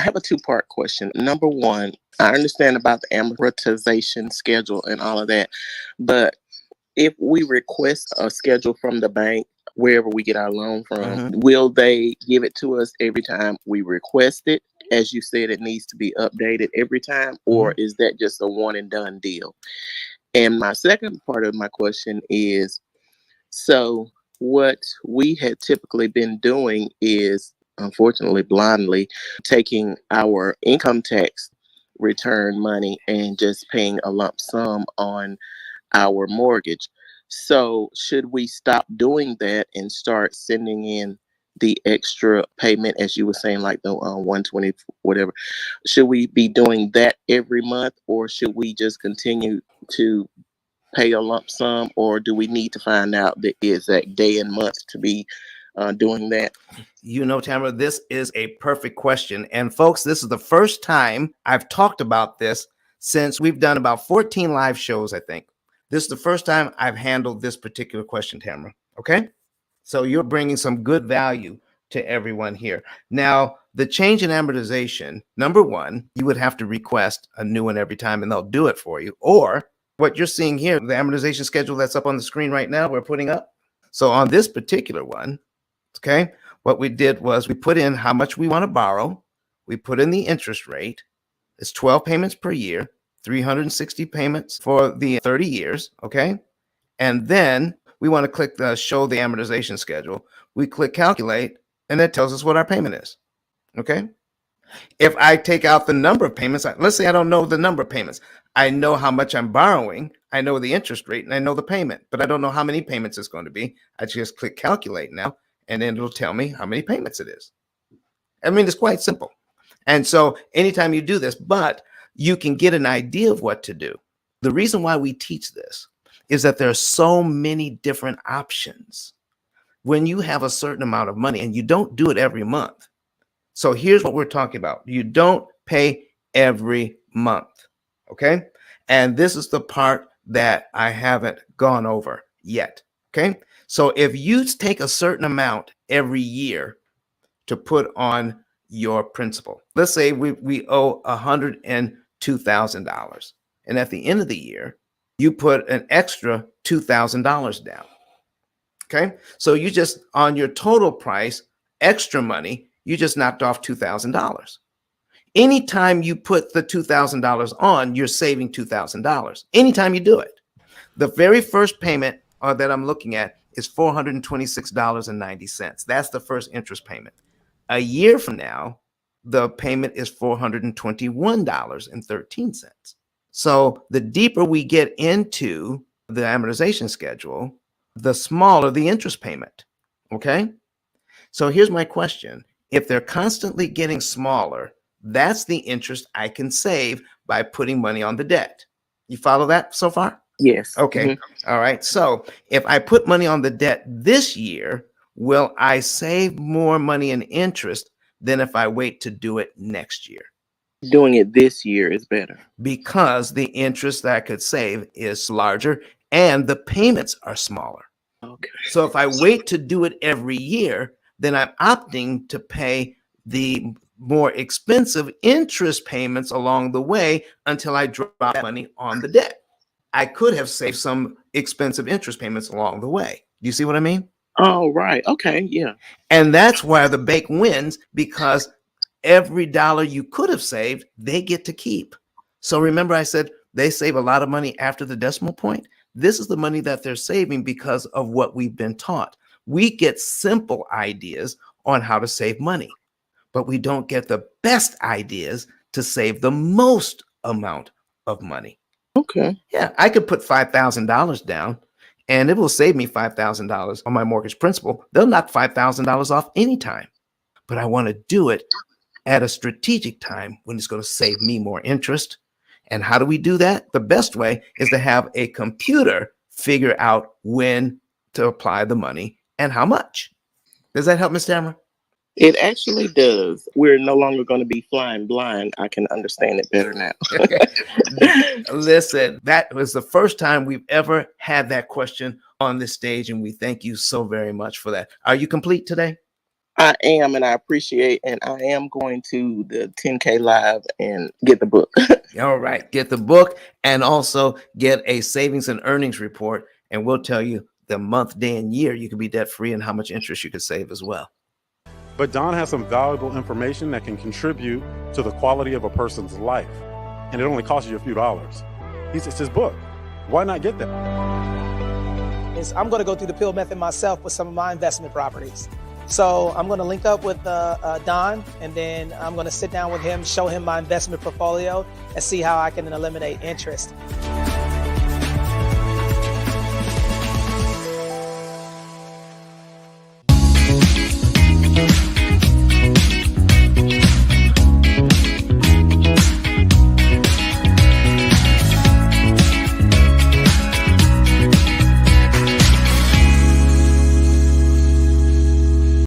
I have a two-part question. Number one, I understand about the amortization schedule and all of that, but if we request a schedule from the bank, wherever we get our loan from, Mhm. will they give it to us every time we request it? As you said, it needs to be updated every time, or Mhm. is that just a one and done deal? And my second part of my question is, so what we had typically been doing is, unfortunately, blindly taking our income tax return money and just paying a lump sum on our mortgage. So, should we stop doing that and start sending in the extra payment, as you were saying, like the 120, whatever? Should we be doing that every month, or should we just continue to pay a lump sum, or do we need to find out the exact day and month to be doing that? You know, Tamara, this is a perfect question. And folks, this is the first time I've talked about this since we've done about 14 live shows, I think. This is the first time I've handled this particular question, Tamara. Okay. So you're bringing some good value to everyone here. Now, the change in amortization, number one, you would have to request a new one every time and they'll do it for you. Or what you're seeing here, the amortization schedule that's up on the screen right now, we're putting up. So on this particular one, okay, what we did was we put in how much we want to borrow. We put in the interest rate. It's 12 payments per year, 360 payments for the 30 years. Okay. And then we want to click the show the amortization schedule. We click calculate, and that tells us what our payment is. Okay. If I take out the number of payments, let's say I don't know the number of payments. I know how much I'm borrowing. I know the interest rate and I know the payment, but I don't know how many payments it's going to be. I just click calculate now, and then it'll tell me how many payments it is. I mean, it's quite simple. And so anytime you do this, but you can get an idea of what to do. The reason why we teach this is that there are so many different options. When you have a certain amount of money and you don't do it every month. So here's what we're talking about. You don't pay every month. Okay. And this is the part that I haven't gone over yet. Okay. So if you take a certain amount every year to put on your principal, let's say we owe $102,000. And at the end of the year, you put an extra $2,000 down. Okay. So you just, on your total price, extra money, you just knocked off $2,000. Anytime you put the $2,000 on, you're saving $2,000. Anytime you do it. The very first payment that I'm looking at is $426.90. That's the first interest payment. A year from now, the payment is $421.13. So the deeper we get into the amortization schedule, the smaller the interest payment. Okay. So here's my question. If they're constantly getting smaller, that's the interest I can save by putting money on the debt. You follow that so far? Yes. Okay. All right. So if I put money on the debt this year, will I save more money in interest than if I wait to do it next year? Doing it this year is better. Because the interest that I could save is larger and the payments are smaller. Okay. So if I wait to do it every year, then I'm opting to pay the more expensive interest payments along the way until I drop that money on the debt. I could have saved some expensive interest payments along the way. Do you see what I mean? Oh, right. Okay. Yeah. And that's why the bank wins, because every dollar you could have saved, they get to keep. So remember I said they save a lot of money after the decimal point? This is the money that they're saving because of what we've been taught. We get simple ideas on how to save money, but we don't get the best ideas to save the most amount of money. Okay. Yeah, I could put $5,000 down and it will save me $5,000 on my mortgage principal. They'll knock $5,000 off anytime, but I want to do it at a strategic time when it's going to save me more interest. And how do we do that? The best way is to have a computer figure out when to apply the money and how much. Does that help, Ms. Tamara? It actually does. We're no longer going to be flying blind. I can understand it better now. Listen, that was the first time we've ever had that question on this stage, and we thank you so very much for that. Are you complete today? I am, and I appreciate, and I am going to the 10K live and get the book. All right, get the book and also get a savings and earnings report, and we'll tell you the month, day, and year you can be debt free and how much interest you could save as well. But Don has some valuable information that can contribute to the quality of a person's life, and it only costs you a few dollars. It's his book. Why not get that? I'm going to go through the P.I.L.L method myself with some of my investment properties. So I'm going to link up with Don, and then I'm going to sit down with him, show him my investment portfolio, and see how I can eliminate interest.